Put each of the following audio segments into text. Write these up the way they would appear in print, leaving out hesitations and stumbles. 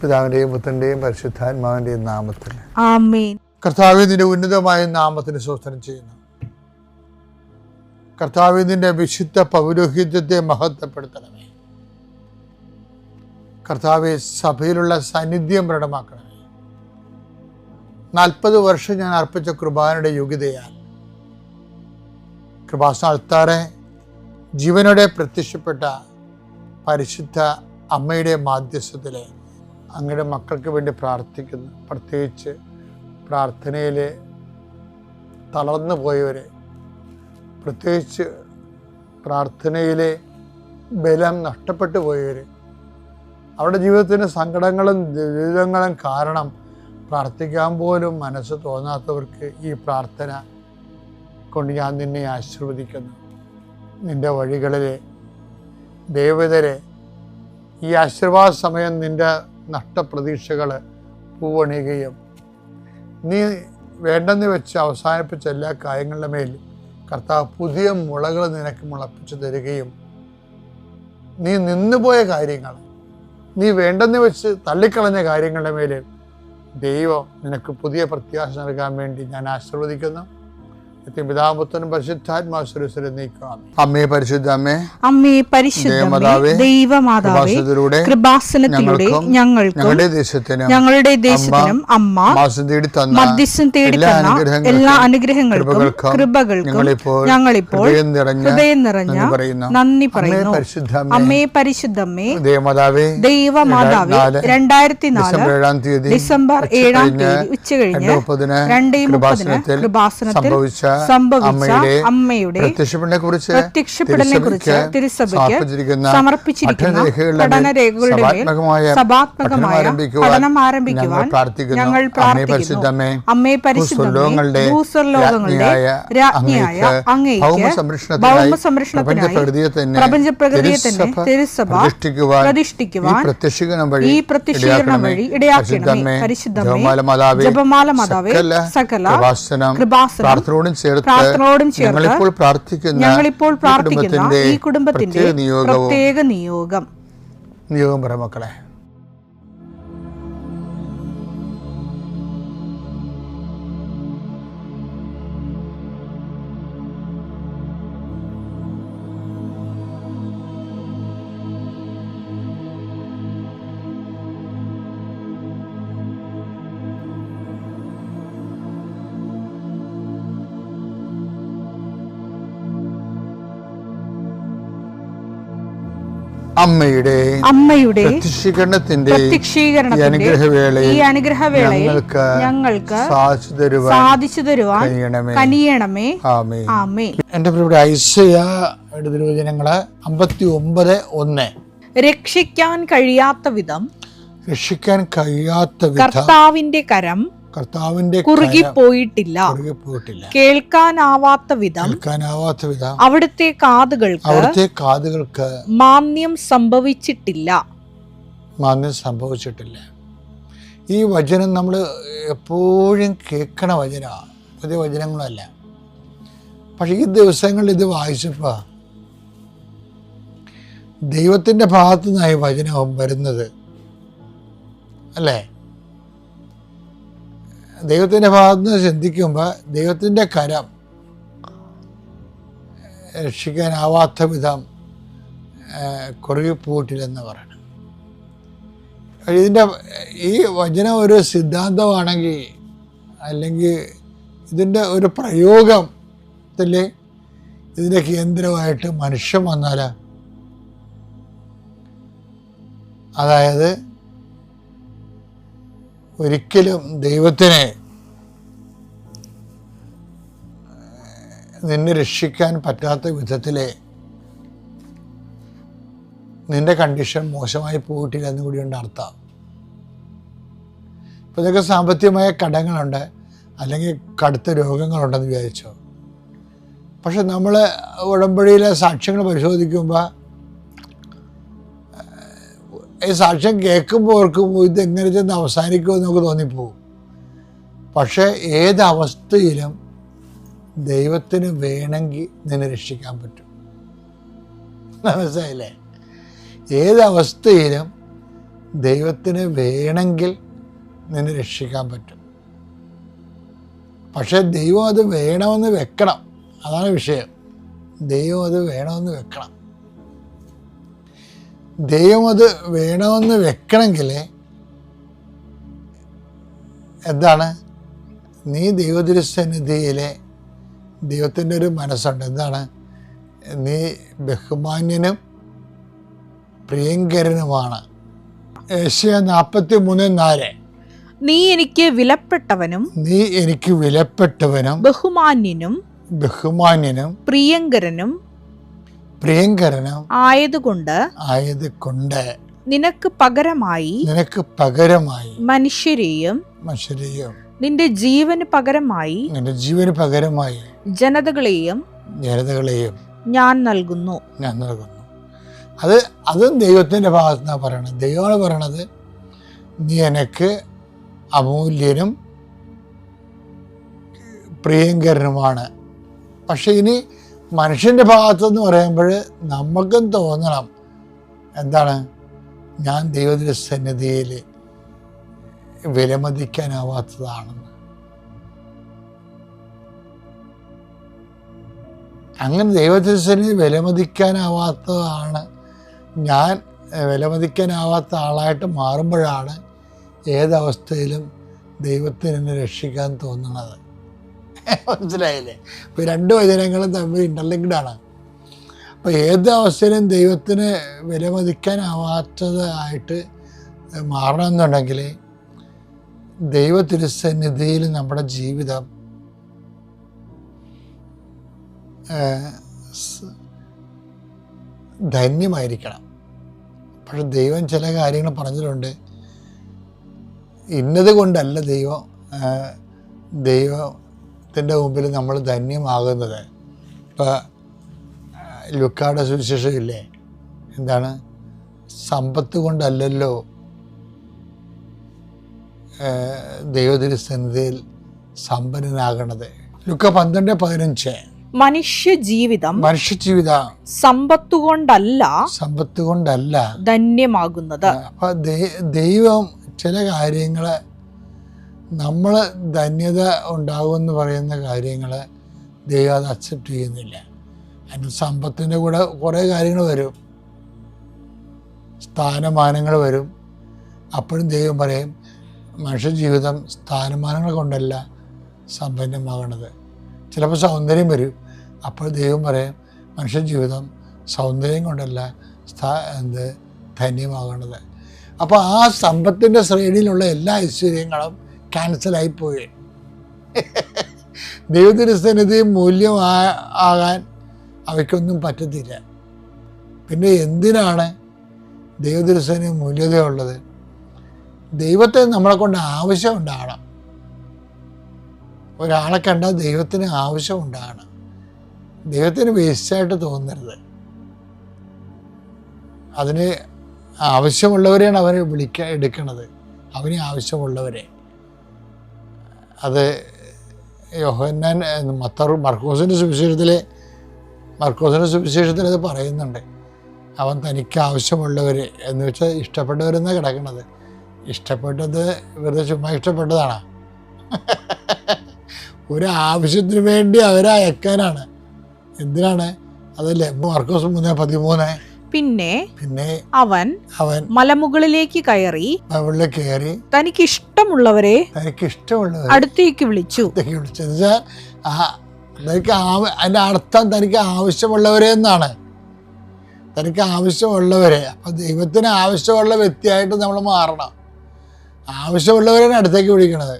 പിതാവിന്റെയും പുത്രന്റെയും പരിശുദ്ധാത്മാവിന്റെയും നാമത്തിൽ ആമേൻ. കർത്താവേ, നിന്റെ ഉന്നതമായ നാമത്തിന് സ്തോത്രം ചെയ്യുന്നു. കർത്താവേ, നിന്റെ വിശുദ്ധ പൗരോഹിത്യത്തെ മഹത്വപ്പെടുത്തണമേ. കർത്താവേ, സഭയിലുള്ള സാന്നിധ്യം പ്രകടമാക്കണമേ. 40 വർഷം ഞാൻ അർപ്പിച്ച കൃപാനയുടെ യോഗ്യതയാൽ കൃപാസ്ഥാനത്താറെ ജീവനോടെ പ്രത്യക്ഷപ്പെട്ട പരിശുദ്ധ അമ്മയുടെ മാധ്യസ്ഥത്തിൽ അങ്ങയുടെ മക്കൾക്ക് വേണ്ടി പ്രാർത്ഥിക്കുന്നു. പ്രത്യേകിച്ച് പ്രാർത്ഥനയിൽ തളർന്നു പോയവരെ, പ്രത്യേകിച്ച് പ്രാർത്ഥനയിലെ ബലം നഷ്ടപ്പെട്ടു പോയവർ, അവരുടെ ജീവിതത്തിന് സങ്കടങ്ങളും ദുരിതങ്ങളും കാരണം പ്രാർത്ഥിക്കാൻ പോലും മനസ്സ് തോന്നാത്തവർക്ക് ഈ പ്രാർത്ഥന കൊണ്ട് ഞാൻ നിന്നെ ആശീർവദിക്കുന്നു. നിൻ്റെ വഴികളിലെ ദേവതരെ ഈ ആശീർവാദ സമയം നിൻ്റെ നഷ്ടപ്രതീക്ഷകൾ പൂവണിയുകയും നീ വേണ്ടെന്ന് വെച്ച് അവസാനിപ്പിച്ച എല്ലാ കാര്യങ്ങളുടെ മേൽ കർത്താവ് പുതിയ മുളകൾ നിനക്ക് മുളപ്പിച്ചു തരികയും നീ നിന്നുപോയ കാര്യങ്ങൾ, നീ വേണ്ടെന്ന് വെച്ച് തള്ളിക്കളഞ്ഞ കാര്യങ്ങളുടെ മേൽ ദൈവം നിനക്ക് പുതിയ പ്രത്യാശ നൽകാൻ വേണ്ടി ഞാൻ ആശീർവദിക്കുന്നു. പിതാപുത്രനും പരിശുദ്ധാത്മാവിനെ നീക്കാം. അമ്മേ പരിശുദ്ധ അമ്മേ, അമ്മേ പരിശുദ്ധ ദൈവമാതാവേ, കൃപാസനത്തിലൂടെ ഞങ്ങൾക്കും ഞങ്ങളുടെ ദേശത്തിനും അമ്മ മധ്യസ്ഥം തേടി തന്ന എല്ലാ അനുഗ്രഹങ്ങൾക്കും കൃപകൾക്കും ഞങ്ങളിപ്പോൾ ഹൃദയം നിറഞ്ഞ നന്ദി പറയുന്നു. അമ്മേ പരിശുദ്ധമ്മേ ദൈവമാതാവേ, 2004 ഡിസംബർ 7 ഉച്ചകഴിഞ്ഞ് 2:30 കൃപാസനത്തിൽ സംഭവിച്ച അമ്മയുടെ പ്രത്യക്ഷപ്പെടലിനെ കുറിച്ച് തിരുസഭയ്ക്ക് സമർപ്പിച്ചിരിക്കുന്ന പഠനരേഖകളുടെ മേൽ സഭാത്മകമായ പഠനം ആരംഭിക്കുവാൻ ഞങ്ങൾ പ്രാർത്ഥിക്കുന്നു. അമ്മേ പരിശുദ്ധമേ, ഭൂസ്വർലോകങ്ങളുടെ രാജ്ഞിയായ അങ്ങേയ്ക്ക് ഭൗമസംരക്ഷണത്തിനായി പ്രപഞ്ചപ്രകൃതിയെ തന്നെ തിരുസഭ പ്രതിഷ്ഠിക്കുവാൻ ഈ പ്രത്യക്ഷീകരണം വഴി ഇടയാക്കണമേ. പരിശുദ്ധമേ, ജപമാല മാതാവേ, സകല കൃപാസനം പ്രാർത്ഥനയോടും ചേർത്ത് ഞങ്ങളിപ്പോൾ പ്രാർത്ഥിക്കുന്ന ഈ കുടുംബത്തിന്റെ പ്രത്യേക നിയോഗം പറ മക്കളെ. അമ്മയുടെ പ്രത്യക്ഷീകരണത്തിന്റെ ഈ അനുഗ്രഹവേളയിൽ ഞങ്ങൾക്ക് സാധിച്ചു തരുവാൻ കനിയണമേ. ആമേൻ. എന്റെ പ്രിയപ്പെട്ട ഐസയ്യായുടെ തിരുവചനങ്ങള് 59:1. രക്ഷിക്കാൻ കഴിയാത്ത വിധം കർത്താവിന്റെ കരം കുറുകിപ്പോയിട്ടില്ല, കേൾക്കാനാവാത്ത വിധം അവിടുത്തെ കാതുകൾക്ക് മാന്യം സംഭവിച്ചിട്ടില്ല. ഈ വചനം നമ്മൾ എപ്പോഴും കേൾക്കണ വചനമാണ്, പുതിയ വചനങ്ങളല്ല. പക്ഷെ ഈ ദിവസങ്ങളിൽ ഇത് വായിച്ചപ്പോൾ ദൈവത്തിൻ്റെ ഭാഗത്തു നിന്നായി വചനം വരുന്നത്, അല്ലേ? ദൈവത്തിൻ്റെ ഭാഗത്ത് നിന്ന് ചിന്തിക്കുമ്പോൾ ദൈവത്തിൻ്റെ കരം രക്ഷിക്കാനാവാത്ത വിധം കുറുകിപ്പോയിട്ടില്ലെന്ന് പറയണം. ഇതിൻ്റെ ഈ വചനം ഒരു സിദ്ധാന്തമാണെങ്കിൽ, അല്ലെങ്കിൽ ഇതിൻ്റെ ഒരു പ്രയോഗത്തിൽ ഇതിൻ്റെ കേന്ദ്രമായിട്ട് മനുഷ്യൻ വന്നാൽ, അതായത് ഒരിക്കലും ദൈവത്തിനെ നിന്നെ രക്ഷിക്കാൻ പറ്റാത്ത വിധത്തിൽ നിന്റെ കണ്ടീഷൻ മോശമായി പോയിട്ടില്ല എന്ന് കൂടിയുണ്ട് അർത്ഥം. ഇപ്പം ഇതൊക്കെ സാമ്പത്തികമായ കടങ്ങളുണ്ട്, അല്ലെങ്കിൽ കടുത്ത രോഗങ്ങളുണ്ടെന്ന് വിചാരിച്ചോ. പക്ഷെ നമ്മൾ ഉടമ്പടിയിലെ സാക്ഷ്യങ്ങൾ പരിശോധിക്കുമ്പോൾ ഈ സാക്ഷ്യം കേൾക്കുമ്പോൾ ഓർക്കും ഇതെങ്ങനെ ചെന്ന് അവസാനിക്കുമെന്ന് നമുക്ക് തോന്നിപ്പോവും. പക്ഷേ ഏതവസ്ഥയിലും ദൈവത്തിന് വേണമെങ്കിൽ നിന്നെ രക്ഷിക്കാൻ പറ്റും. മനസ്സിലായില്ലേ? ഏതവസ്ഥയിലും ദൈവത്തിന് വേണമെങ്കിൽ നിന്നെ രക്ഷിക്കാൻ പറ്റും. പക്ഷെ ദൈവം അത് വേണമെന്ന് വെക്കണം. അതാണ് വിഷയം. ദൈവം അത് വേണമെന്ന് വെക്കണം. ദൈവം അത് വേണമെന്ന് വെക്കണമെങ്കിൽ എന്താണ്? നീ ദൈവതിരുസന്നിധിയിലെ ദൈവത്തിൻ്റെ ഒരു മനസ്സുണ്ട്. എന്താണ്? നീ ബഹുമാന്യനും പ്രിയങ്കരനുമാണ്. യെശയ്യാ 43:4. നീ എനിക്ക് വിലപ്പെട്ടവനും ബഹുമാന്യനും പ്രിയങ്കരനും ആയതുകൊണ്ട് നിനക്ക് പകരമായി മനുഷ്യരെയും നിന്റെ ജീവന് പകരമായി ജനതകളെയും ഞാൻ നൽകുന്നു. അതും ദൈവത്തിൻ്റെ ഭാഗത്തുനിന്നാണ് പറയണത്. ദൈവമാണ് പറയണത്, നീ എനിക്ക് അമൂല്യനും പ്രിയങ്കരനുമാണ്. പക്ഷെ ഇനി മനുഷ്യൻ്റെ ഭാഗത്തെന്ന് പറയുമ്പോൾ നമുക്കും തോന്നണം, എന്താണ്? ഞാൻ ദൈവത്തിൻ്റെ സന്നിധിയിൽ വിലമതിക്കാനാവാത്തതാണെന്ന്. അങ്ങനെ ദൈവത്തിൻ്റെ സന്നിധി വിലമതിക്കാനാവാത്തതാണ്. ഞാൻ വിലമതിക്കാനാവാത്ത ആളായിട്ട് മാറുമ്പോഴാണ് ഏതവസ്ഥയിലും ദൈവത്തിന് എന്നെ രക്ഷിക്കാൻ തോന്നുന്നത്. മനസ്സിലായില്ലേ? ഇപ്പോൾ രണ്ട് വചനങ്ങളും തമ്മിൽ ഇൻ്റർലിങ്ക്ഡാണ്. അപ്പോൾ ഏത് അവസ്ഥയിലും ദൈവത്തിന് വിലമതിക്കാനാവാത്തതായിട്ട് മാറണമെന്നുണ്ടെങ്കിൽ ദൈവ തിരുസന്നിധിയിൽ നമ്മുടെ ജീവിതം ധന്യമായിരിക്കണം. പക്ഷെ ദൈവം ചില കാര്യങ്ങൾ പറഞ്ഞിട്ടുണ്ട്. ഇന്നത് കൊണ്ടല്ല ദൈവത്തിൻ്റെ മുമ്പിൽ നമ്മൾ ധന്യമാകുന്നത്. ഇപ്പോൾ ലൂക്കായുടെ സുവിശേഷം ഇല്ലേ, എന്താണ്? സമ്പത്ത് കൊണ്ടല്ലല്ലോ ദൈവത്തിരുസന്നിധിയിൽ സമ്പന്നനാകണത്. ലൂക്ക 12:15. മനുഷ്യജീവിതം സമ്പത്തുകൊണ്ടല്ല ധന്യമാകുന്നത്. അപ്പൊ ദൈവം ചില കാര്യങ്ങള്, നമ്മൾ ധന്യത ഉണ്ടാകുമെന്ന് പറയുന്ന കാര്യങ്ങള് ദൈവം അത് അക്സെപ്റ്റ് ചെയ്യുന്നില്ല. അതിന് സമ്പത്തിൻ്റെ കൂടെ കുറേ കാര്യങ്ങൾ വരും, സ്ഥാനമാനങ്ങൾ വരും. അപ്പോഴും ദൈവം പറയും, മനുഷ്യജീവിതം സ്ഥാനമാനങ്ങൾ കൊണ്ടല്ല സമ്പന്നമാകണത്. ചിലപ്പോൾ സൗന്ദര്യം വരും. അപ്പോൾ ദൈവം പറയും, മനുഷ്യജീവിതം സൗന്ദര്യം കൊണ്ടല്ല ധന്യമാകണത്. അപ്പോൾ ആ സമ്പത്തിൻ്റെ ശ്രേണിയിലുള്ള എല്ലാ ഐശ്വര്യങ്ങളും ക്യാൻസലായിപ്പോയി. ദൈവത്തിരുസന്നിധി മൂല്യം ആകാൻ അവയ്ക്കൊന്നും പറ്റത്തില്ല. പിന്നെ എന്തിനാണ് ദൈവത്തിരുസന്നിധി മൂല്യതയുള്ളത്? ദൈവത്തെ നമ്മളെ കൊണ്ട് ആവശ്യമുണ്ടാകണം. ഒരാളെ കണ്ടാൽ ദൈവത്തിന് ആവശ്യമുണ്ടാകണം. ദൈവത്തിന് വേസ്റ്റായിട്ട് തോന്നരുത്. അതിന് ആവശ്യമുള്ളവരെയാണ് അവരെ എടുക്കണത്. അവന് ആവശ്യമുള്ളവരെ. അത് യോഹന്നാൻ മർക്കോസിൻ്റെ സുവിശേഷത്തിൽ അത് പറയുന്നുണ്ട്. അവൻ തനിക്ക് ആവശ്യമുള്ളവർ എന്ന് വെച്ചാൽ ഇഷ്ടപ്പെട്ടവരെന്നാണ് കിടക്കണത്. ഇഷ്ടപ്പെട്ടത് വെറുതെ ചുമ്മാ ഇഷ്ടപ്പെട്ടതാണ്. ഒരു ആവശ്യത്തിന് വേണ്ടി അവരെ അയക്കാനാണ്. എന്തിനാണ്? അതല്ലേ മർക്കോസ് 3:13. പിന്നെ അവൻ മലമുകളിലേക്ക് കയറി തനിക്ക് ഇഷ്ടമുള്ളവരെ അടുത്തേക്ക് വിളിച്ചു. അതിന്റെ അർത്ഥം തനിക്ക് ആവശ്യമുള്ളവരെ എന്നാണ്. തനിക്ക് ആവശ്യമുള്ളവരെ. അപ്പൊ ദൈവത്തിന് ആവശ്യമുള്ള വ്യക്തിയായിട്ട് നമ്മൾ മാറണം. ആവശ്യമുള്ളവരെയാണ് അടുത്തേക്ക് വിളിക്കണത്.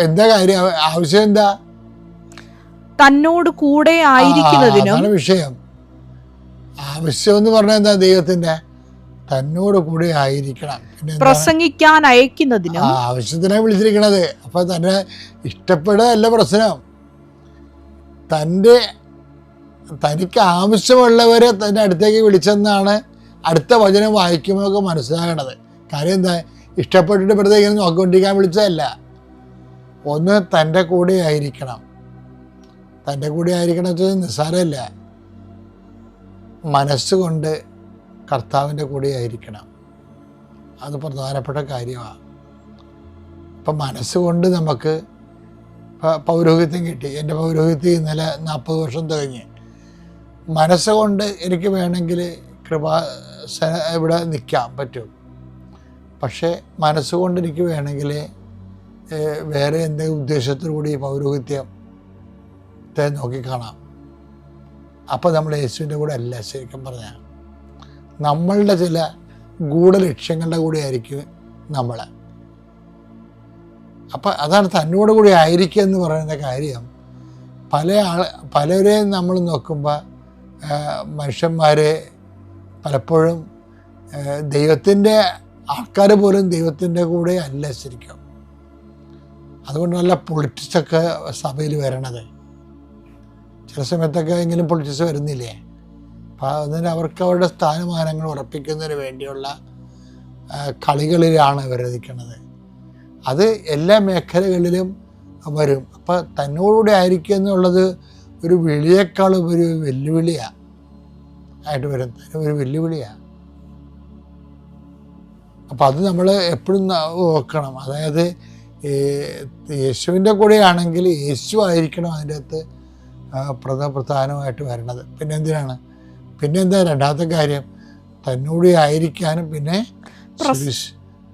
എന്താ കാര്യം? ആവശ്യം എന്താ? തന്നോട് കൂടെ ആയിരിക്കുന്നതിനും വിഷയം. ആവശ്യം എന്ന് പറഞ്ഞാൽ എന്താ? ദൈവത്തിന്റെ തന്നോട് കൂടെ ആയിരിക്കണം. പിന്നെ പ്രസംഗിക്കാൻ അയക്കുന്നതിനും ആവശ്യത്തിനാണ് വിളിച്ചിരിക്കണത്. അപ്പൊ തന്നെ ഇഷ്ടപ്പെടുകയല്ല പ്രശ്നം. തനിക്ക് ആവശ്യമുള്ളവരെ തൻ്റെ അടുത്തേക്ക് വിളിച്ചെന്നാണ് അടുത്ത വചനം വായിക്കുമ്പോൾ മനസ്സിലാകണത്. കാര്യം എന്താ? ഇഷ്ടപ്പെട്ടിട്ട് വെറുതെ ഇങ്ങനെ നോക്കിക്കൊണ്ടിരിക്കാൻ വിളിച്ചതല്ല. ഒന്ന് തൻ്റെ കൂടെ ആയിരിക്കണം. തൻ്റെ കൂടെ ആയിരിക്കണം വെച്ചാൽ നിസ്സാരമല്ല. മനസ്സുകൊണ്ട് കർത്താവിൻ്റെ കൂടെ ആയിരിക്കണം. അത് പ്രധാനപ്പെട്ട കാര്യമാണ്. ഇപ്പം മനസ്സുകൊണ്ട് നമുക്ക് പൗരോഹിത്യം കിട്ടി. എൻ്റെ പൗരോഹിത്യം ഇന്നലെ 40 വർഷം തികഞ്ഞ്. മനസ്സുകൊണ്ട് എനിക്ക് വേണമെങ്കിൽ ഇവിടെ നിൽക്കാൻ പറ്റും. പക്ഷേ മനസ്സുകൊണ്ട് എനിക്ക് വേണമെങ്കിൽ വേറെ എന്തെങ്കിലും ഉദ്ദേശത്തോടുകൂടി പൗരോഹിത്യത്തെ നോക്കിക്കാണാം. അപ്പോൾ നമ്മൾ യേശുവിൻ്റെ കൂടെ അല്ല. ശരിക്കും പറഞ്ഞാൽ നമ്മളുടെ ചില ഗൂഢലക്ഷ്യങ്ങളുടെ കൂടെ ആയിരിക്കും നമ്മൾ. അപ്പം അതാണ് തന്നോട് കൂടി ആയിരിക്കുക എന്ന് പറയുന്ന കാര്യം. പലരെയും നമ്മൾ നോക്കുമ്പോൾ മനുഷ്യന്മാരെ പലപ്പോഴും ദൈവത്തിൻ്റെ ആൾക്കാർ പോലും ദൈവത്തിൻ്റെ കൂടെ അല്ല ശരിക്കും. അതുകൊണ്ട് നല്ല പൊളിറ്റിക്സൊക്കെ സഭയിൽ വരണത്. ചില സമയത്തൊക്കെ എങ്കിലും പൊളിറ്റിക്സ് വരുന്നില്ലേ? അപ്പോൾ അതിന് അവർക്ക് അവരുടെ സ്ഥാനമാനങ്ങൾ ഉറപ്പിക്കുന്നതിന് വേണ്ടിയുള്ള കളികളിലാണ് അവർ നിൽക്കുന്നത്. അത് എല്ലാ മേഖലകളിലും വരും. അപ്പോൾ തന്നോടുകൂടി ആയിരിക്കുക എന്നുള്ളത് ഒരു വിളിയേക്കാളും ഒരു വെല്ലുവിളിയാണ് ആയിട്ട് വരും. ഒരു വെല്ലുവിളിയാണ്. അപ്പോൾ അത് നമ്മൾ എപ്പോഴും നോക്കണം. അതായത് യേശുവിൻ്റെ കൂടെയാണെങ്കിൽ യേശു ആയിരിക്കണം അതിൻ്റെ അകത്ത് പ്രധാനമായിട്ട് വരണത്. പിന്നെന്താ രണ്ടാമത്തെ കാര്യം, തന്നോട് ആയിരിക്കാനും പിന്നെ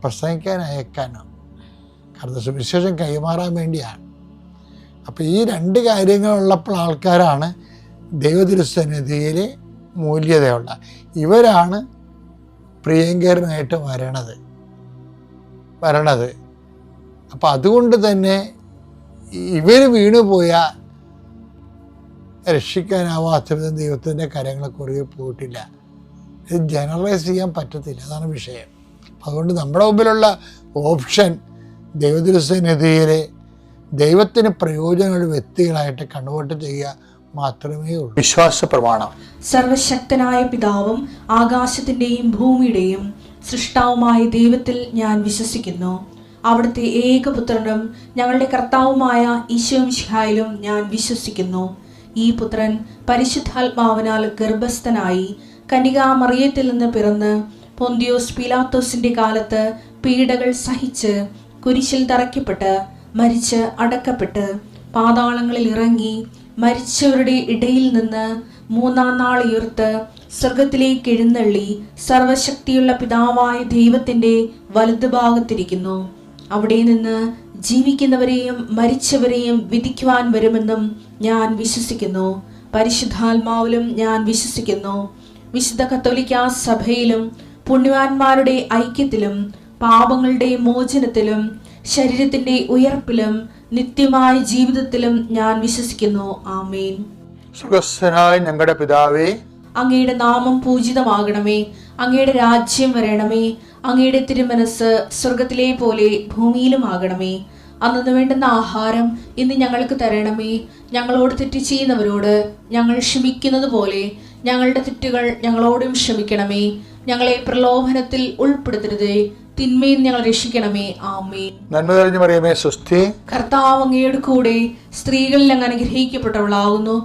പ്രസംഗിക്കാൻ അയക്കാനും. കാരണം സുവിശേഷം കൈമാറാൻ വേണ്ടിയാണ്. അപ്പോൾ ഈ 2 കാര്യങ്ങളുള്ളപ്പോൾ ആൾക്കാരാണ് ദൈവതിരുസന്നിധിയിൽ മൂല്യതയുള്ള. ഇവരാണ് പ്രിയങ്കരനായിട്ട് വരണത്. അപ്പം അതുകൊണ്ട് തന്നെ ഇവർ വീണുപോയാൽ രക്ഷിക്കാനാവാത്ത വിധം ദൈവത്തിൻ്റെ കരങ്ങളെ കുറുകെ പോയിട്ടില്ല. ഇത് ജനറലൈസ് ചെയ്യാൻ പറ്റത്തില്ല. അതാണ് വിഷയം. അതുകൊണ്ട് നമ്മുടെ മുമ്പിലുള്ള ഓപ്ഷൻ ദൈവതിരുസന്നിധിയിലെ ദൈവത്തിന് പ്രയോജനമുള്ള വ്യക്തികളായിട്ട് കൺവേർട്ട് ചെയ്യുക മാത്രമേ ഉള്ളൂ. വിശ്വാസ പ്രമാണം. സർവശക്തനായ പിതാവും ആകാശത്തിൻ്റെയും ഭൂമിയുടെയും സൃഷ്ടാവുമായ ദൈവത്തിൽ ഞാൻ വിശ്വസിക്കുന്നു. അവിടുത്തെ ഏകപുത്രനും ഞങ്ങളുടെ കർത്താവുമായ ഈശോമിശിഹായിലും ഞാൻ വിശ്വസിക്കുന്നു. ഈ പുത്രൻ പരിശുദ്ധാത്മാവിനാൽ ഗർഭസ്ഥനായി കന്യകാമറിയത്തിൽ നിന്ന് പിറന്ന് പൊന്തിയോസ് പീലാത്തോസിന്റെ കാലത്ത് പീഡകൾ സഹിച്ച് കുരിശിൽ തറയ്ക്കപ്പെട്ട് മരിച്ച് അടക്കപ്പെട്ട് പാതാളങ്ങളിൽ ഇറങ്ങി മരിച്ചവരുടെ ഇടയിൽ നിന്ന് 3-ാം നാൾ ഉയർത്ത് സ്വർഗത്തിലേക്ക് എഴുന്നള്ളി സർവശക്തിയുള്ള പിതാവായ ദൈവത്തിന്റെ വലതുഭാഗത്തിരിക്കുന്നു. അവിടെ നിന്ന് ജീവിക്കുന്നവരെയും മരിച്ചവരെയും വിധിക്കുവാൻ വരുമെന്നും ഞാൻ വിശ്വസിക്കുന്നു. പരിശുദ്ധാത്മാവിലും ഞാൻ വിശ്വസിക്കുന്നു. വിശുദ്ധ കത്തോലിക്കാ സഭയിലും പുണ്യവാന്മാരുടെ ഐക്യത്തിലും പാപങ്ങളുടെ മോചനത്തിലും ശരീരത്തിന്റെ ഉയർപ്പിലും നിത്യമായ ജീവിതത്തിലും ഞാൻ വിശ്വസിക്കുന്നു. ആമേൻ. സ്വർഗ്ഗസ്ഥനായ ഞങ്ങളുടെ പിതാവേ, അങ്ങയുടെ നാമം പൂജിതമാകണമേ. അങ്ങയുടെ രാജ്യം വരണമേ. അങ്ങയുടെ തിരുമനസ് സ്വർഗത്തിലെ പോലെ ഭൂമിയിലും ആകണമേ. അന്നു വേണ്ടുന്ന ആഹാരം ഇന്ന് ഞങ്ങൾക്ക് തരണമേ. ഞങ്ങളോട് തെറ്റ് ചെയ്യുന്നവരോട് ഞങ്ങൾ ക്ഷമിക്കുന്നത് പോലെ ഞങ്ങളുടെ തെറ്റുകൾ ഞങ്ങളോടും ക്ഷമിക്കണമേ. ഞങ്ങളെ പ്രലോഭനത്തിൽ ഉൾപ്പെടുത്തരുതേ, തിന്മയിൽ ഞങ്ങൾ രക്ഷിക്കണമേ. ആമേൻ. നന്മ നിറഞ്ഞ മറിയമേ സ്വസ്തി. കർത്താവ് അങ്ങയുടെ കൂടെ സ്ത്രീകളിൽ അങ്ങ് അനുഗ്രഹിക്കപ്പെട്ടവളാകുന്നു.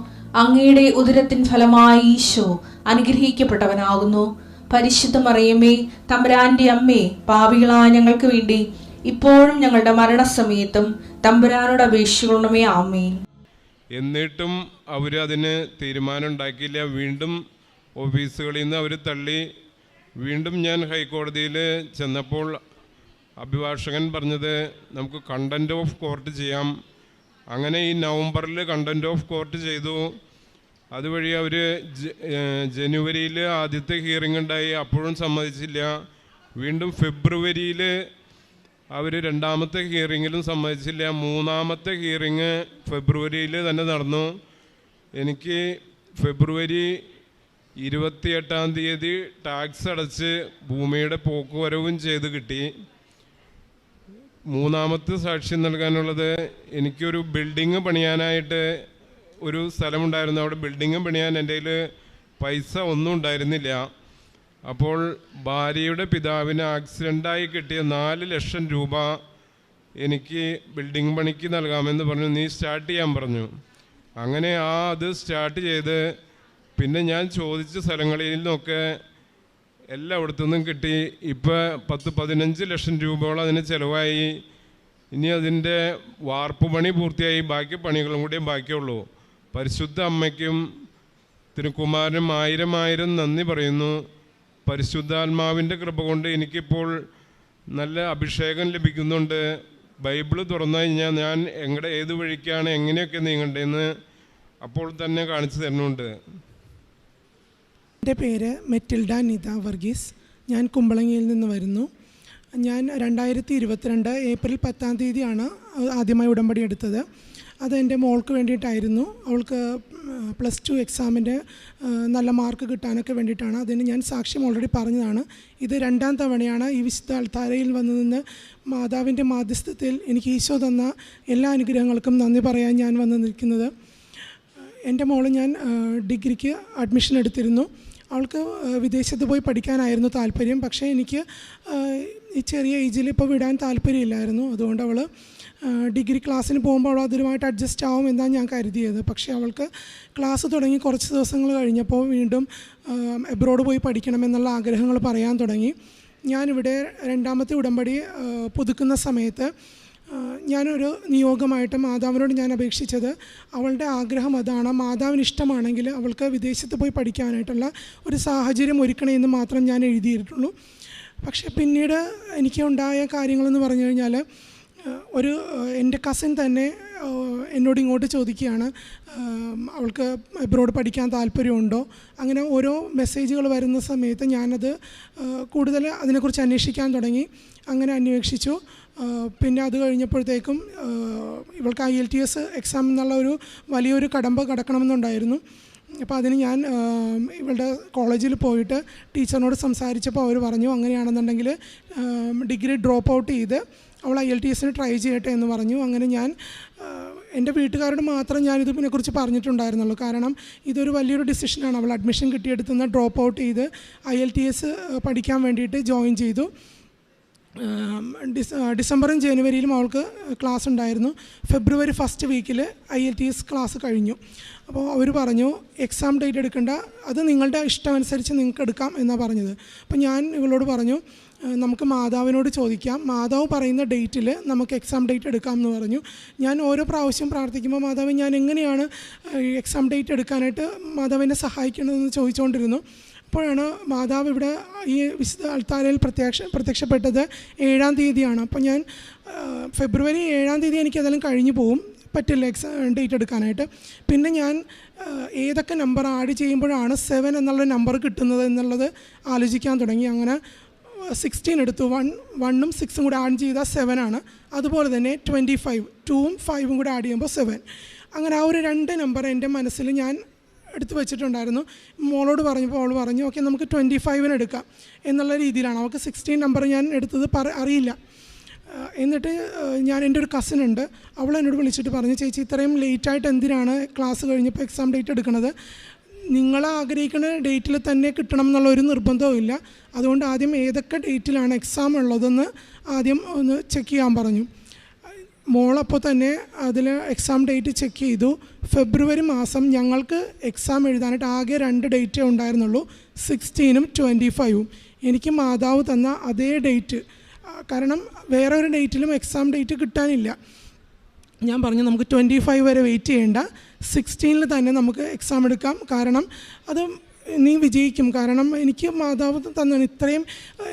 അങ്ങയുടെ ഉദരത്തിൻ ഫലമായി ഈശോ അനുഗ്രഹിക്കപ്പെട്ടവനാകുന്നു. പരിശുദ്ധ മറിയമേ, തമ്പുരാന്റെ അമ്മേ, പാപികളായ ഞങ്ങൾക്ക് വേണ്ടി ഇപ്പോഴും ഞങ്ങളുടെ മരണസമയത്തും തമ്പുരാനോട് അപേക്ഷിക്കണമേ. ആമേൻ. എന്നിട്ടും അവരതിന് തീരുമാനം ഉണ്ടാക്കിയില്ല. വീണ്ടും ഓഫീസുകളിൽ നിന്ന് അവർ തള്ളി. വീണ്ടും ഞാൻ ഹൈക്കോടതിയിൽ ചെന്നപ്പോൾ അഭിഭാഷകൻ പറഞ്ഞത് നമുക്ക് കണ്ടൻറ് ഓഫ് കോർട്ട് ചെയ്യാം. അങ്ങനെ ഈ നവംബറിൽ കണ്ടൻറ് ഓഫ് കോർട്ട് ചെയ്തു. അതുവഴി അവർ ജനുവരിയിൽ ആദ്യത്തെ ഹിയറിംഗ് ഉണ്ടായി. അപ്പോഴും സമ്മതിച്ചില്ല. വീണ്ടും ഫെബ്രുവരിയിൽ അവർ രണ്ടാമത്തെ ഹിയറിങ്ങിലും സമ്മതിച്ചില്ല. മൂന്നാമത്തെ ഹിയറിങ് ഫെബ്രുവരിയിൽ തന്നെ നടന്നു. എനിക്ക് ഫെബ്രുവരി 28-ാം തീയതി ടാക്സ് അടച്ച് ഭൂമിയുടെ പോക്കുവരവും ചെയ്ത് കിട്ടി. മൂന്നാമത്തെ സാക്ഷ്യം നൽകാനുള്ളത്, എനിക്കൊരു ബിൽഡിങ് പണിയാനായിട്ട് ഒരു സ്ഥലമുണ്ടായിരുന്നു. അവിടെ ബിൽഡിങ് പണിയാൻ എൻ്റെ കയ്യിൽ പൈസ ഒന്നും ഉണ്ടായിരുന്നില്ല. അപ്പോൾ ഭാര്യയുടെ പിതാവിന് ആക്സിഡൻ്റായി കിട്ടിയ 4 ലക്ഷം രൂപ എനിക്ക് ബിൽഡിംഗ് പണിക്ക് നൽകാമെന്ന് പറഞ്ഞു. നീ സ്റ്റാർട്ട് ചെയ്യാൻ പറഞ്ഞു. അങ്ങനെ അത് സ്റ്റാർട്ട് ചെയ്ത് പിന്നെ ഞാൻ ചോദിച്ച സ്ഥലങ്ങളിൽ നിന്നൊക്കെ എല്ലായിടത്തു നിന്നും കിട്ടി. ഇപ്പോൾ 10-15 ലക്ഷം രൂപയോളം അതിന് ചിലവായി. ഇനി അതിൻ്റെ വാർപ്പ് പണി പൂർത്തിയായി, ബാക്കി പണികളും കൂടിയേ ബാക്കിയുള്ളൂ. പരിശുദ്ധ അമ്മയ്ക്കും തിരുക്കുമാരനും 1000 നന്ദി പറയുന്നു. പരിശുദ്ധാത്മാവിൻ്റെ കൃപ കൊണ്ട് എനിക്കിപ്പോൾ നല്ല അഭിഷേകം ലഭിക്കുന്നുണ്ട്. ബൈബിള് തുറന്നു കഴിഞ്ഞാൽ ഞാൻ എങ്ങടെ ഏത് വഴിക്കാണ് എങ്ങനെയൊക്കെ നീങ്ങണ്ടേന്ന് അപ്പോൾ തന്നെ കാണിച്ചു തരുന്നുണ്ട്. എൻ്റെ പേര് മെറ്റിൽഡ നിത വർഗീസ്. ഞാൻ കുമ്പളങ്ങിയിൽ നിന്ന് വരുന്നു. ഞാൻ 2022 ഏപ്രിൽ 10-ാം തീയതിയാണ് ആദ്യമായി ഉടമ്പടി എടുത്തത്. അത് എൻ്റെ മോൾക്ക് വേണ്ടിയിട്ടായിരുന്നു. അവൾക്ക് +2 എക്സാമിൻ്റെ നല്ല മാർക്ക് കിട്ടാനൊക്കെ വേണ്ടിയിട്ടാണ്. അതിന് ഞാൻ സാക്ഷ്യം ഓൾറെഡി പറഞ്ഞതാണ്. ഇത് 2ാം തവണയാണ് ഈ വിശുദ്ധ അൾത്താരയിൽ വന്നു നിന്ന് മാതാവിൻ്റെ മാധ്യസ്ഥത്തിൽ എനിക്ക് ഈശോ തന്ന എല്ലാ അനുഗ്രഹങ്ങൾക്കും നന്ദി പറയാൻ ഞാൻ വന്ന് നിൽക്കുന്നത്. എൻ്റെ മോള് ഞാൻ ഡിഗ്രിക്ക് അഡ്മിഷൻ എടുത്തിരുന്നു. അവൾക്ക് വിദേശത്ത് പോയി പഠിക്കാനായിരുന്നു താല്പര്യം. പക്ഷേ എനിക്ക് ഈ ചെറിയ ഏജിൽ ഇപ്പോൾ വിടാൻ താല്പര്യമില്ലായിരുന്നു. അതുകൊണ്ട് അവൾ ഡിഗ്രി ക്ലാസ്സിന് പോകുമ്പോൾ അവൾ അതിലുമായിട്ട് അഡ്ജസ്റ്റ് ആവും എന്നാണ് ഞാൻ കരുതിയത്. പക്ഷേ അവൾക്ക് ക്ലാസ് തുടങ്ങി കുറച്ച് ദിവസങ്ങൾ കഴിഞ്ഞപ്പോൾ വീണ്ടും എബ്രോഡ് പോയി പഠിക്കണമെന്നുള്ള ആഗ്രഹങ്ങൾ പറയാൻ തുടങ്ങി. ഞാനിവിടെ 2ാമത്തെ ഉടമ്പടി പുതുക്കുന്ന സമയത്ത് ഞാനൊരു നിയോഗമായിട്ട് മാതാവിനോട് ഞാൻ അപേക്ഷിച്ചത്, അവളുടെ ആഗ്രഹം അതാണ്, മാതാവിന് ഇഷ്ടമാണെങ്കിൽ അവൾക്ക് വിദേശത്ത് പോയി പഠിക്കാനായിട്ടുള്ള ഒരു സാഹചര്യം ഒരുക്കണമെന്ന് മാത്രം ഞാൻ എഴുതിയിട്ടുള്ളൂ. പക്ഷേ പിന്നീട് എനിക്ക് ഉണ്ടായ കാര്യങ്ങളെന്ന് പറഞ്ഞു കഴിഞ്ഞാൽ, എൻ്റെ കസിൻ തന്നെ എന്നോട് ഇങ്ങോട്ട് ചോദിക്കുകയാണ്, അവൾക്ക് എബ്രോഡ് പഠിക്കാൻ താല്പര്യമുണ്ടോ. അങ്ങനെ ഓരോ മെസ്സേജുകൾ വരുന്ന സമയത്ത് ഞാനത് കൂടുതൽ അതിനെക്കുറിച്ച് അന്വേഷിക്കാൻ തുടങ്ങി. അങ്ങനെ അന്വേഷിച്ചു. പിന്നെ അത് കഴിഞ്ഞപ്പോഴത്തേക്കും ഇവൾക്ക് IELTS എക്സാം എന്നുള്ള ഒരു വലിയൊരു കടമ്പ കടക്കണമെന്നുണ്ടായിരുന്നു. അപ്പോൾ അതിന് ഞാൻ ഇവളുടെ കോളേജിൽ പോയിട്ട് ടീച്ചറിനോട് സംസാരിച്ചപ്പോൾ അവർ പറഞ്ഞു, അങ്ങനെയാണെന്നുണ്ടെങ്കിൽ ഡിഗ്രി ഡ്രോപ്പ് ഔട്ട് ചെയ്ത് അവൾ IELTSന് ട്രൈ ചെയ്യട്ടെ എന്ന് പറഞ്ഞു. അങ്ങനെ ഞാൻ എൻ്റെ വീട്ടുകാരോട് മാത്രം ഞാനിതിനെക്കുറിച്ച് പറഞ്ഞിട്ടുണ്ടായിരുന്നുള്ളൂ. കാരണം ഇതൊരു വലിയൊരു ഡിസിഷനാണ്. അവൾ അഡ്മിഷൻ കിട്ടിയെടുത്തുനിന്ന് ഡ്രോപ്പ് ഔട്ട് ചെയ്ത് IELTS പഠിക്കാൻ വേണ്ടിയിട്ട് ജോയിൻ ചെയ്തു. ഡിസംബറും ജനുവരിയിലും അവൾക്ക് ക്ലാസ് ഉണ്ടായിരുന്നു. ഫെബ്രുവരി 1st വീക്കിൽ IELTS ക്ലാസ് കഴിഞ്ഞു. അപ്പോൾ അവർ പറഞ്ഞു, എക്സാം ഡേറ്റ് എടുക്കേണ്ട, അത് നിങ്ങളുടെ ഇഷ്ടമനുസരിച്ച് നിങ്ങൾക്ക് എടുക്കാം എന്നാണ് പറഞ്ഞത്. അപ്പോൾ ഞാൻ ഇവളോട് പറഞ്ഞു, നമുക്ക് മാതാവിനോട് ചോദിക്കാം, മാതാവ് പറയുന്ന ഡേറ്റിൽ നമുക്ക് എക്സാം ഡേറ്റ് എടുക്കാം എന്ന് പറഞ്ഞു. ഞാൻ ഓരോ പ്രാവശ്യം പ്രാർത്ഥിക്കുമ്പോൾ, മാതാവ് ഞാൻ എങ്ങനെയാണ് എക്സാം ഡേറ്റ് എടുക്കാനായിട്ട് മാതാവിനെ സഹായിക്കണമെന്ന് ചോദിച്ചുകൊണ്ടിരുന്നു. അപ്പോഴാണ് മാതാവ് ഇവിടെ ഈ വിശുദ്ധ അൾത്താരയിൽ പ്രത്യക്ഷപ്പെട്ടത് 7-ാം തീയതിയാണ്. അപ്പോൾ ഞാൻ ഫെബ്രുവരി 7-ാം തീയതി എനിക്കതെല്ലാം കഴിഞ്ഞു പോകും, പറ്റില്ല എക്സാം ഡേറ്റ് എടുക്കാനായിട്ട്. പിന്നെ ഞാൻ ഏതൊക്കെ നമ്പർ ആഡ് ചെയ്യുമ്പോഴാണ് 7 എന്നുള്ള നമ്പർ കിട്ടുന്നത് എന്നുള്ളത് ആലോചിക്കാൻ തുടങ്ങി. അങ്ങനെ 16 എടുത്തു. 1ഉം 6ഉം കൂടെ ആഡ് ചെയ്താൽ 7 ആണ്. അതുപോലെ തന്നെ 25, 2ഉം 5ഉം കൂടെ ആഡ് ചെയ്യുമ്പോൾ 7. അങ്ങനെ ആ ഒരു 2 നമ്പർ എൻ്റെ മനസ്സിൽ ഞാൻ എടുത്ത് വെച്ചിട്ടുണ്ടായിരുന്നു. മോളോട് പറഞ്ഞപ്പോൾ അവൾ പറഞ്ഞു, ഓക്കെ നമുക്ക് 25ന് എടുക്കാം എന്നുള്ള രീതിയിലാണ്. അവൾക്ക് 16 നമ്പർ ഞാൻ എടുത്തത് അറിയില്ല. എന്നിട്ട് എൻ്റെ ഒരു കസിൻ ഉണ്ട്, അവൾ എന്നോട് വിളിച്ചിട്ട് പറഞ്ഞു, ചേച്ചി ഇത്രയും ലേറ്റായിട്ട് എന്തിനാണ് ക്ലാസ് കഴിഞ്ഞപ്പോൾ എക്സാം ഡേറ്റ് എടുക്കുന്നത്? നിങ്ങൾ ആഗ്രഹിക്കുന്ന ഡേറ്റിൽ തന്നെ കിട്ടണം എന്നുള്ള ഒരു നിർബന്ധവും ഇല്ല. അതുകൊണ്ട് ആദ്യം ഏതൊക്കെ ഡേറ്റിലാണ് എക്സാം ഉള്ളതെന്ന് ആദ്യം ഒന്ന് ചെക്ക് ചെയ്യാൻ പറഞ്ഞു. മോളപ്പോൾ തന്നെ അതിൽ എക്സാം ഡേറ്റ് ചെക്ക് ചെയ്തു. ഫെബ്രുവരി മാസം ഞങ്ങൾക്ക് എക്സാം എഴുതാനായിട്ട് ആകെ 2 ഡേറ്റേ ഉണ്ടായിരുന്നുള്ളൂ, 16ഉം 25ഉം. എനിക്ക് മാതാവ് തന്ന അതേ ഡേറ്റ്, കാരണം വേറെ ഒരു ഡേറ്റിലും എക്സാം ഡേറ്റ് കിട്ടാനില്ല. ഞാൻ പറഞ്ഞു, നമുക്ക് 25 വരെ വെയിറ്റ് ചെയ്യേണ്ട, 16ൽ തന്നെ നമുക്ക് എക്സാം എടുക്കാം, കാരണം അത് നീ വിജയിക്കും. കാരണം എനിക്ക് മാതാവ് തന്നാണ് ഇത്രയും,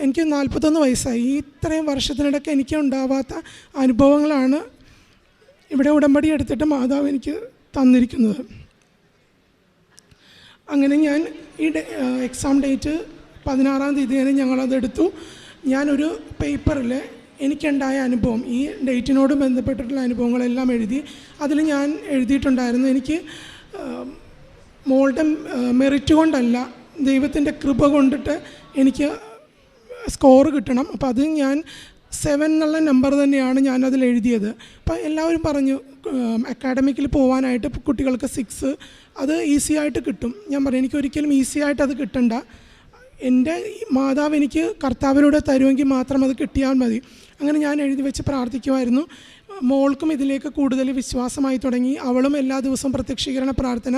എനിക്ക് 41 വയസ്സായി, ഇത്രയും വർഷത്തിനിടയ്ക്ക് എനിക്ക് ഉണ്ടാവാത്ത അനുഭവങ്ങളാണ് ഇവിടെ ഉടമ്പടി എടുത്തിട്ട് മാതാവ് എനിക്ക് തന്നിരിക്കുന്നത്. അങ്ങനെ ഞാൻ ഈ എക്സാം ഡേറ്റ് 16-ാം തീയതി തന്നെ ഞങ്ങളതെടുത്തു. ഞാനൊരു പേപ്പറിൽ എനിക്കുണ്ടായ അനുഭവം, ഈ ഡേറ്റിനോട് ബന്ധപ്പെട്ടിട്ടുള്ള അനുഭവങ്ങളെല്ലാം എഴുതി. അതിൽ ഞാൻ എഴുതിയിട്ടുണ്ടായിരുന്നു, എനിക്ക് മോളുടെ മെറിറ്റ് കൊണ്ടല്ല, ദൈവത്തിൻ്റെ കൃപ കൊണ്ടിട്ട് എനിക്ക് സ്കോർ കിട്ടണം. അപ്പോൾ അത് ഞാൻ 7 എന്നുള്ള നമ്പർ തന്നെയാണ് ഞാനതിൽ എഴുതിയത്. അപ്പോൾ എല്ലാവരും പറഞ്ഞു, അക്കാഡമിക്കിൽ പോകാനായിട്ട് കുട്ടികൾക്ക് 6 അത് ഈസി ആയിട്ട് കിട്ടും. ഞാൻ പറഞ്ഞു, എനിക്കൊരിക്കലും ഈസി ആയിട്ട് അത് കിട്ടണ്ട, എൻ്റെ മാതാവ് എനിക്ക് കർത്താവിലൂടെ തരുമെങ്കിൽ മാത്രം അത് കിട്ടിയാൽ മതി. അങ്ങനെ ഞാൻ എഴുതി വെച്ച് പ്രാർത്ഥിക്കുമായിരുന്നു. മോൾക്കും ഇതിലേക്ക് കൂടുതൽ വിശ്വാസമായി തുടങ്ങി. അവളും എല്ലാ ദിവസവും പ്രത്യക്ഷീകരണ പ്രാർത്ഥന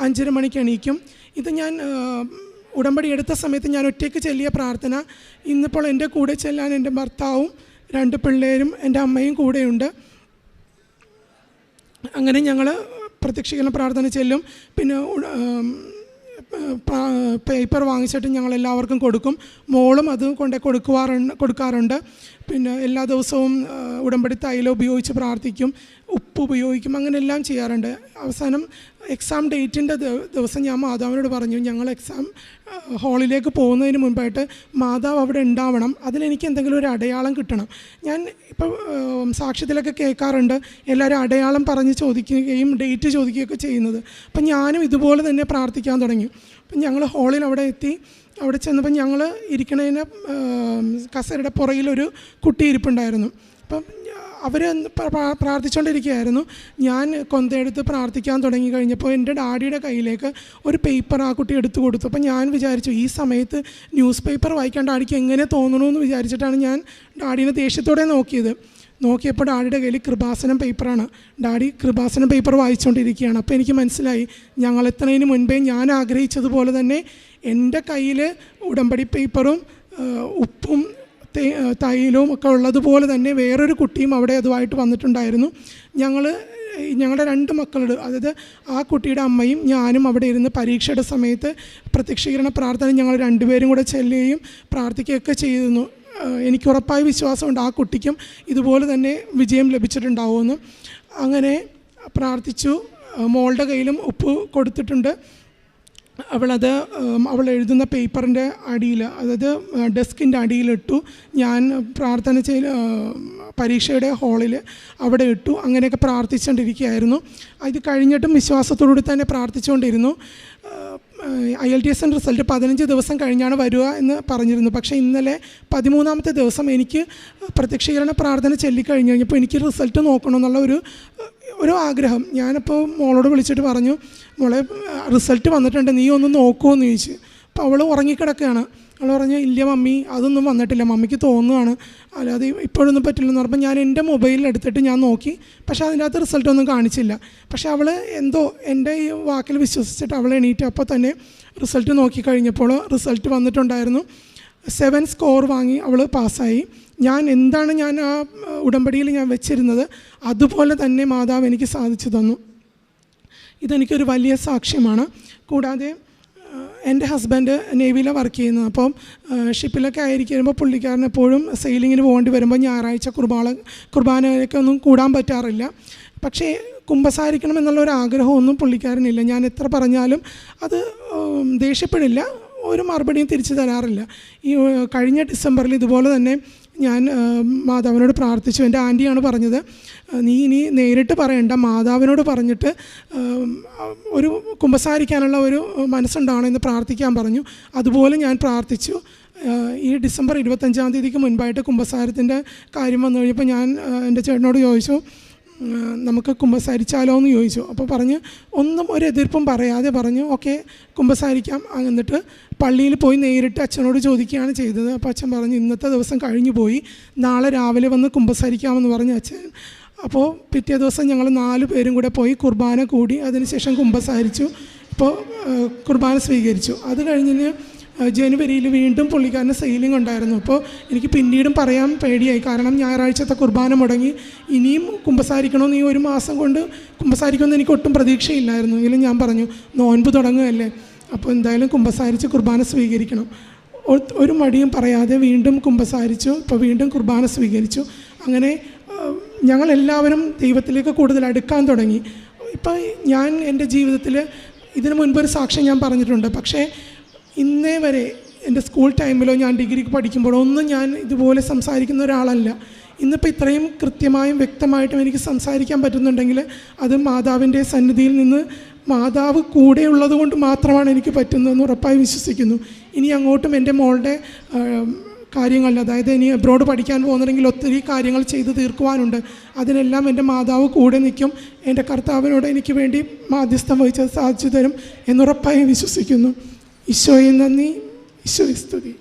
5:30 മണിക്ക് എണീക്കും. ഇത് ഞാൻ ഉടമ്പടി എടുത്ത സമയത്ത് ഞാൻ ഒറ്റയ്ക്ക് ചൊല്ലിയ പ്രാർത്ഥന ഇന്നിപ്പോൾ എൻ്റെ കൂടെ ചെല്ലാൻ എൻ്റെ ഭർത്താവും 2 പിള്ളേരും എൻ്റെ അമ്മയും കൂടെയുണ്ട്. അങ്ങനെ ഞങ്ങൾ പ്രത്യക്ഷീകരണ പ്രാർത്ഥന ചെല്ലും. പിന്നെ പേപ്പർ വാങ്ങിച്ചിട്ട് ഞങ്ങൾ എല്ലാവർക്കും കൊടുക്കും. മോളും അത് കൊണ്ട് കൊടുക്കാറുണ്ട്. പിന്നെ എല്ലാ ദിവസവും ഉടമ്പടി തൈലം ഉപയോഗിച്ച് പ്രാർത്ഥിക്കും, ഉപ്പ് ഉപയോഗിക്കും, അങ്ങനെ എല്ലാം ചെയ്യാറുണ്ട്. അവസാനം എക്സാം ഡേറ്റിൻ്റെ ദിവസം ഞാൻ മാതാവിനോട് പറഞ്ഞു, ഞങ്ങൾ എക്സാം ഹാളിലേക്ക് പോകുന്നതിന് മുൻപായിട്ട് മാതാവ് അവിടെ ഉണ്ടാവണം, അതിലെനിക്ക് എന്തെങ്കിലും ഒരു അടയാളം കിട്ടണം. ഞാൻ ഇപ്പോൾ സാക്ഷ്യത്തിലൊക്കെ കേൾക്കാറുണ്ട് എല്ലാവരും അടയാളം പറഞ്ഞ് ചോദിക്കുകയും ഡേറ്റ് ചോദിക്കുകയൊക്കെ ചെയ്യുന്നത്. അപ്പം ഞാനും ഇതുപോലെ തന്നെ പ്രാർത്ഥിക്കാൻ തുടങ്ങി. അപ്പം ഞങ്ങൾ ഹാളിൽ അവിടെ എത്തി. അവിടെ ചെന്നപ്പോൾ ഞങ്ങൾ ഇരിക്കണതിന് കസേരയുടെ പുറകിലൊരു കുട്ടി ഇരിപ്പുണ്ടായിരുന്നു. അപ്പം അവർ പ്രാർത്ഥിച്ചുകൊണ്ടിരിക്കുകയായിരുന്നു. ഞാൻ കൊന്തയെടുത്ത് പ്രാർത്ഥിക്കാൻ തുടങ്ങി കഴിഞ്ഞപ്പോൾ എൻ്റെ ഡാഡിയുടെ കയ്യിലേക്ക് ഒരു പേപ്പർ ആ കുട്ടി എടുത്തു കൊടുത്തു. അപ്പം ഞാൻ വിചാരിച്ചു ഈ സമയത്ത് ന്യൂസ് പേപ്പർ വായിക്കാൻ ഡാഡിക്ക് എങ്ങനെ തോന്നണമെന്ന് വിചാരിച്ചിട്ടാണ് ഞാൻ ഡാഡീനെ ദേഷ്യത്തോടെ നോക്കിയപ്പോൾ ഡാഡിയുടെ കയ്യിൽ കൃപാസനം പേപ്പറാണ്. ഡാഡി കൃപാസനം പേപ്പർ വായിച്ചുകൊണ്ടിരിക്കുകയാണ്. അപ്പോൾ എനിക്ക് മനസ്സിലായി ഞങ്ങൾ എത്തുന്നതിന് മുൻപേ ഞാൻ ആഗ്രഹിച്ചതുപോലെ തന്നെ എൻ്റെ കയ്യിൽ ഉടമ്പടി പേപ്പറും ഉപ്പും തൈലവും ഒക്കെ ഉള്ളതുപോലെ തന്നെ വേറൊരു കുട്ടിയും അവിടെ അതുമായിട്ട് വന്നിട്ടുണ്ടായിരുന്നു. ഞങ്ങളുടെ 2 മക്കളുടെ, അതായത് ആ കുട്ടിയുടെ അമ്മയും ഞാനും അവിടെ ഇരുന്ന് പരീക്ഷയുടെ സമയത്ത് പ്രത്യക്ഷീകരണ പ്രാർത്ഥന ഞങ്ങൾ 2 പേരും കൂടെ ചെല്ലുകയും പ്രാർത്ഥിക്കുകയൊക്കെ ചെയ്തിരുന്നു. എനിക്ക് ഉറപ്പായ വിശ്വാസമുണ്ട് ആ കുട്ടിക്കും ഇതുപോലെ തന്നെ വിജയം ലഭിച്ചിട്ടുണ്ടാവുമെന്ന്. അങ്ങനെ പ്രാർത്ഥിച്ചു. മോളുടെ കയ്യിലും ഉപ്പ് കൊടുത്തിട്ടുണ്ട്. അവൾ എഴുതുന്ന പേപ്പറിൻ്റെ അടിയിൽ, അതായത് ഡെസ്കിൻ്റെ അടിയിലിട്ടു. ഞാൻ പ്രാർത്ഥന പരീക്ഷയുടെ ഹാളിൽ അവിടെ ഇട്ടു. അങ്ങനെയൊക്കെ പ്രാർത്ഥിച്ചുകൊണ്ടിരിക്കുകയായിരുന്നു. ഇത് കഴിഞ്ഞിട്ടും വിശ്വാസത്തോടുകൂടി തന്നെ പ്രാർത്ഥിച്ചുകൊണ്ടിരുന്നു. IELTS റിസൾട്ട് 15 ദിവസം കഴിഞ്ഞാണ് വരിക എന്ന് പറഞ്ഞിരുന്നു. പക്ഷേ ഇന്നലെ 13ാമത്തെ ദിവസം എനിക്ക് പ്രത്യക്ഷീകരണ പ്രാർത്ഥന ചൊല്ലിക്കഴിഞ്ഞ് കഴിഞ്ഞപ്പോൾ എനിക്ക് റിസൾട്ട് നോക്കണമെന്നുള്ള ഒരു ആഗ്രഹം. ഞാനപ്പോൾ മോളോട് വിളിച്ചിട്ട് പറഞ്ഞു, മോളെ റിസൾട്ട് വന്നിട്ടുണ്ട്, നീ ഒന്ന് നോക്കുമോ എന്ന് ചോദിച്ചു. അപ്പോൾ അവൾ ഉറങ്ങിക്കിടക്കുകയാണ്. അവൾ പറഞ്ഞു, ഇല്ല മമ്മി അതൊന്നും വന്നിട്ടില്ല, മമ്മിക്ക് തോന്നുകയാണ്, അല്ലാതെ ഇപ്പോഴൊന്നും പറ്റില്ലെന്ന് പറഞ്ഞപ്പോൾ ഞാൻ എൻ്റെ മൊബൈലിൽ എടുത്തിട്ട് ഞാൻ നോക്കി. പക്ഷേ അതിൻ്റെ അകത്ത് റിസൾട്ടൊന്നും കാണിച്ചില്ല. പക്ഷേ അവൾ എന്തോ എൻ്റെ ഈ വാക്കിൽ വിശ്വസിച്ചിട്ട് അവൾ എണീറ്റ് അപ്പോൾ തന്നെ റിസൾട്ട് നോക്കിക്കഴിഞ്ഞപ്പോൾ റിസൾട്ട് വന്നിട്ടുണ്ടായിരുന്നു. 7 സ്കോർ വാങ്ങി അവൾ പാസ്സായി. ഞാൻ ആ ഉടമ്പടിയിൽ ഞാൻ വെച്ചിരുന്നത് അതുപോലെ തന്നെ മാതാവ് എനിക്ക് സാധിച്ചു തന്നു. ഇതെനിക്കൊരു വലിയ സാക്ഷ്യമാണ്. കൂടാതെ എൻ്റെ ഹസ്ബൻഡ് നേവിയിലാണ് വർക്ക് ചെയ്യുന്നത്. അപ്പം ഷിപ്പിലൊക്കെ ആയിരിക്കുമ്പോൾ പുള്ളിക്കാരൻ എപ്പോഴും സെയിലിങ്ങിന് പോകേണ്ടി വരുമ്പോൾ ഞായറാഴ്ച കുർബാനയൊക്കെ ഒന്നും കൂടാൻ പറ്റാറില്ല. പക്ഷേ കുമ്പസാരിക്കണം എന്നുള്ളൊരു ആഗ്രഹമൊന്നും പുള്ളിക്കാരനില്ല. ഞാൻ എത്ര പറഞ്ഞാലും അത് ദേഷ്യപ്പെടില്ല, ഒരു മറുപടിയും തിരിച്ചു തരാറില്ല. ഈ കഴിഞ്ഞ ഡിസംബറിൽ ഇതുപോലെ തന്നെ ഞാൻ മാതാവിനോട് പ്രാർത്ഥിച്ചു. എൻ്റെ ആൻറ്റിയാണ് പറഞ്ഞത്, നീ ഇനി നേരിട്ട് പറയണ്ട, മാതാവിനോട് പറഞ്ഞിട്ട് ഒരു കുമ്പസാരിക്കാനുള്ള ഒരു മനസ്സുണ്ടാവണമെന്ന് പ്രാർത്ഥിക്കാൻ പറഞ്ഞു. അതുപോലെ ഞാൻ പ്രാർത്ഥിച്ചു. ഈ ഡിസംബർ 25-ാം തീയതിക്ക് മുൻപായിട്ട് കുമ്പസാരത്തിൻ്റെ കാര്യം വന്നു കഴിഞ്ഞപ്പോൾ ഞാൻ എൻ്റെ ചേട്ടനോട് ചോദിച്ചു, നമുക്ക് കുമ്പസാരിച്ചാലോ എന്ന് ചോദിച്ചു. അപ്പോൾ പറഞ്ഞ് ഒന്നും ഒരു എതിർപ്പും പറയാതെ പറഞ്ഞു ഓക്കെ കുമ്പസാരിക്കാം. എന്നിട്ട് പള്ളിയിൽ പോയി നേരിട്ട് അച്ഛനോട് ചോദിക്കുകയാണ് ചെയ്തത്. അപ്പോൾ അച്ഛൻ പറഞ്ഞു ഇന്നത്തെ ദിവസം കഴിഞ്ഞു പോയി, നാളെ രാവിലെ വന്ന് കുമ്പസാരിക്കാമെന്ന് പറഞ്ഞു അച്ഛൻ. അപ്പോൾ പിറ്റേ ദിവസം ഞങ്ങൾ 4 പേരും കൂടെ പോയി കുർബാന കൂടി, അതിനുശേഷം കുമ്പസാരിച്ചു. ഇപ്പോൾ കുർബാന സ്വീകരിച്ചു. അത് കഴിഞ്ഞ് ജനുവരിയിൽ വീണ്ടും പുള്ളിക്കാരന് സെയിലിംഗ് ഉണ്ടായിരുന്നു. അപ്പോൾ എനിക്ക് പിന്നീടും പറയാൻ പേടിയായി, കാരണം ഞായറാഴ്ചത്തെ കുർബാന മുടങ്ങി, ഇനിയും കുമ്പസാരിക്കണമെന്ന് ഈ 1 മാസം കൊണ്ട് കുമ്പസാരിക്കുമെന്ന് എനിക്ക് ഒട്ടും പ്രതീക്ഷയില്ലായിരുന്നു. എങ്കിലും ഞാൻ പറഞ്ഞു നോൻപ് തുടങ്ങുകയല്ലേ, അപ്പോൾ എന്തായാലും കുമ്പസാരിച്ച് കുർബാന സ്വീകരിക്കണം. ഒരു മടിയും പറയാതെ വീണ്ടും കുമ്പസാരിച്ചു. ഇപ്പോൾ വീണ്ടും കുർബാന സ്വീകരിച്ചു. അങ്ങനെ ഞങ്ങളെല്ലാവരും ദൈവത്തിലേക്ക് കൂടുതൽ അടുക്കാൻ തുടങ്ങി. ഇപ്പോൾ ഞാൻ എൻ്റെ ജീവിതത്തിൽ ഇതിനു മുൻപൊരു സാക്ഷ്യം ഞാൻ പറഞ്ഞിട്ടുണ്ട്. പക്ഷേ ഇന്നേ വരെ എൻ്റെ സ്കൂൾ ടൈമിലോ ഞാൻ ഡിഗ്രിക്ക് പഠിക്കുമ്പോഴോ ഒന്നും ഞാൻ ഇതുപോലെ സംസാരിക്കുന്ന ഒരാളല്ല. ഇന്നിപ്പോൾ ഇത്രയും കൃത്യമായും വ്യക്തമായിട്ടും എനിക്ക് സംസാരിക്കാൻ പറ്റുന്നുണ്ടെങ്കിൽ അത് മാതാവിൻ്റെ സന്നിധിയിൽ നിന്ന് മാതാവ് കൂടെയുള്ളത് കൊണ്ട് മാത്രമാണ് എനിക്ക് പറ്റുന്നതെന്ന് ഉറപ്പായി വിശ്വസിക്കുന്നു. ഇനി അങ്ങോട്ടും എൻ്റെ മോളുടെ കാര്യങ്ങളിൽ, അതായത് ഇനി അബ്രോഡ് പഠിക്കാൻ പോകുന്നുണ്ടെങ്കിൽ ഒത്തിരി കാര്യങ്ങൾ ചെയ്ത് തീർക്കുവാനുണ്ട്. അതിനെല്ലാം എൻ്റെ മാതാവ് കൂടെ നിൽക്കും. എൻ്റെ കർത്താവിനോട് എനിക്ക് വേണ്ടി മാധ്യസ്ഥം വഹിച്ചത് സാധിച്ചു തരും എന്നുറപ്പായി വിശ്വസിക്കുന്നു. ഈശോയെ നന്ദി, ഈശോയെ സ്തുതി.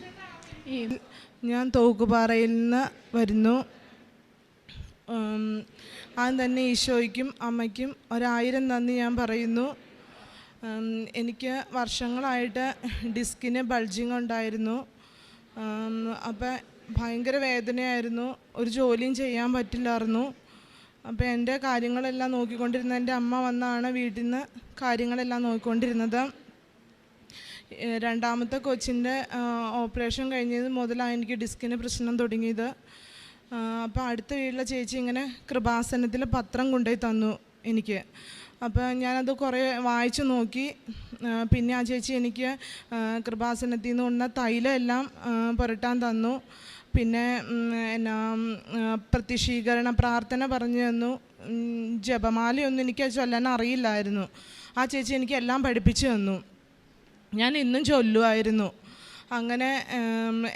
ഞാൻ തോക്കുപാറയിൽ നിന്ന് വരുന്നു. ആദ്യം തന്നെ ഈശോയ്ക്കും അമ്മയ്ക്കും 1000 നന്ദി ഞാൻ പറയുന്നു. എനിക്ക് വർഷങ്ങളായിട്ട് ഡിസ്കിന് ബൾജിങ് ഉണ്ടായിരുന്നു. അപ്പം ഭയങ്കര വേദനയായിരുന്നു, ഒരു ജോലിയും ചെയ്യാൻ പറ്റില്ലായിരുന്നു. അപ്പോൾ എൻ്റെ കാര്യങ്ങളെല്ലാം നോക്കിക്കൊണ്ടിരുന്ന എൻ്റെ അമ്മ വന്നാണ് വീട്ടിൽ നിന്ന് കാര്യങ്ങളെല്ലാം നോക്കിക്കൊണ്ടിരുന്നത്. രണ്ടാമത്തെ കൊച്ചിൻ്റെ ഓപ്പറേഷൻ കഴിഞ്ഞത് മുതലാണ് എനിക്ക് ഡിസ്കിന് പ്രശ്നം തുടങ്ങിയത്. അപ്പോൾ അടുത്ത വീട്ടിലെ ചേച്ചി ഇങ്ങനെ കൃപാസനത്തിൽ പത്രം കൊണ്ടുപോയി തന്നു എനിക്ക്. അപ്പോൾ ഞാനത് കുറേ വായിച്ചു നോക്കി. പിന്നെ ആ ചേച്ചി എനിക്ക് കൃപാസനത്തിൽ നിന്ന് കൊണ്ടുവന്ന തൈലം എല്ലാം പുരട്ടാൻ തന്നു. പിന്നെ എന്നാ പ്രത്യക്ഷീകരണ പ്രാർത്ഥന പറഞ്ഞു തന്നു. ജപമാലയൊന്നും എനിക്ക് ചൊല്ലാൻ അറിയില്ലായിരുന്നു. ആ ചേച്ചി എനിക്ക് എല്ലാം പഠിപ്പിച്ചു തന്നു. ഞാൻ ഇന്നും ചൊല്ലുമായിരുന്നു. അങ്ങനെ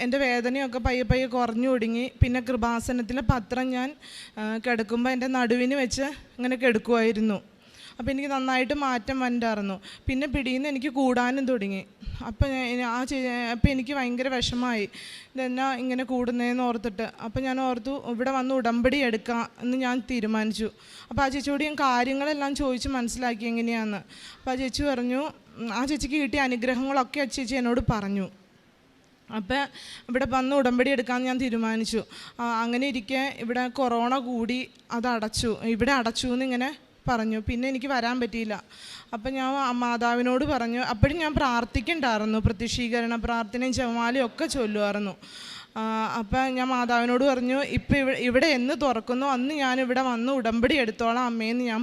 എൻ്റെ വേദനയൊക്കെ പയ്യെ പയ്യെ കുറഞ്ഞു തുടങ്ങി. പിന്നെ കൃപാസനത്തിലെ പത്രം ഞാൻ കിടക്കുമ്പോൾ എൻ്റെ നടുവിന് വെച്ച് ഇങ്ങനെ കിടക്കുമായിരുന്നു. അപ്പോൾ എനിക്ക് നന്നായിട്ട് മാറ്റം വന്നിട്ടായിരുന്നു. പിന്നെ പിടിയിൽ എനിക്ക് കൂടാനും തുടങ്ങി. അപ്പം അപ്പം എനിക്ക് ഭയങ്കര വിഷമമായി, ഇതെന്നാ ഇങ്ങനെ കൂടുന്നതെന്ന് ഓർത്തിട്ട്. അപ്പം ഞാൻ ഓർത്തു ഇവിടെ വന്ന് ഉടമ്പടി എടുക്കാം എന്ന് ഞാൻ തീരുമാനിച്ചു. അപ്പോൾ ആ ചേച്ചിയോട് ഞാൻ കാര്യങ്ങളെല്ലാം ചോദിച്ച് മനസ്സിലാക്കി എങ്ങനെയാണെന്ന്. അപ്പോൾ ആ ചേച്ചി പറഞ്ഞു, ആ ചേച്ചിക്ക് കിട്ടിയ അനുഗ്രഹങ്ങളൊക്കെ ആ ചേച്ചി എന്നോട് പറഞ്ഞു. അപ്പം ഇവിടെ വന്ന് ഉടമ്പടി എടുക്കാമെന്ന് ഞാൻ തീരുമാനിച്ചു. അങ്ങനെ ഇരിക്കെ ഇവിടെ കൊറോണ കൂടി, അത് അടച്ചു, ഇവിടെ അടച്ചു എന്നിങ്ങനെ പറഞ്ഞു. പിന്നെ എനിക്ക് വരാൻ പറ്റിയില്ല. അപ്പം ഞാൻ മാതാവിനോട് പറഞ്ഞു. അപ്പോഴും ഞാൻ പ്രാർത്ഥിക്കണ്ടായിരുന്നു, പ്രത്യക്ഷീകരണ പ്രാർത്ഥനയും ജപമാലയും ഒക്കെ ചൊല്ലുമായിരുന്നു. അപ്പം ഞാൻ മാതാവിനോട് പറഞ്ഞു, ഇപ്പം ഇവിടെ എന്ന് തുറക്കുന്നു അന്ന് ഞാനിവിടെ വന്ന് ഉടമ്പടി എടുത്തോളാം അമ്മയെന്ന് ഞാൻ പറഞ്ഞു.